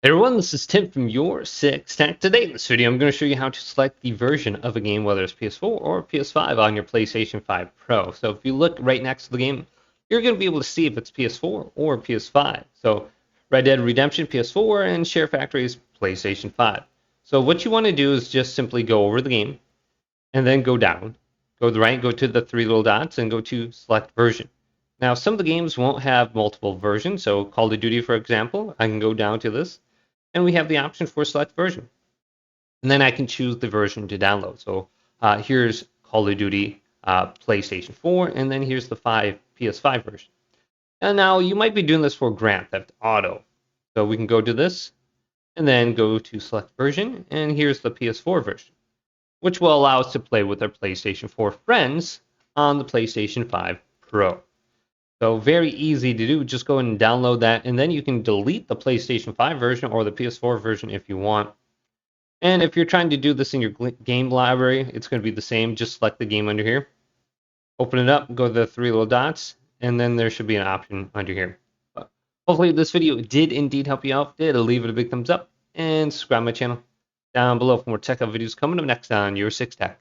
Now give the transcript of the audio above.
Hey everyone, this is Tim from your Six Tech. Today in this video, I'm going to show you how to select the version of a game, whether it's PS4 or PS5 on your PlayStation 5 Pro. So if you look right next to the game, you're going to be able to see if it's PS4 or PS5. So Red Dead Redemption PS4 and Share Factory is PlayStation 5. So what you want to do is just simply go over the game and then go down, go to the right, go to the three little dots and go to select version. Now some of the games won't have multiple versions. So Call of Duty, for example, I can go down to this and we have the option for select version. And then I can choose the version to download. So here's Call of Duty PlayStation 4, and then here's the PS5 version. And now you might be doing this for Grand Theft Auto. So we can go to this, and then go to select version, and here's the PS4 version, which will allow us to play with our PlayStation 4 friends on the PlayStation 5 Pro. So very easy to do. Just go and download that, and then you can delete the PlayStation 5 version or the PS4 version if you want. And if you're trying to do this in your game library, it's going to be the same. Just select the game under here, open it up, go to the three little dots, and then there should be an option under here. But hopefully this video did indeed help you out. If it did, leave it a big thumbs up and subscribe to my channel down below for more tech videos coming up next on Your Six Tech.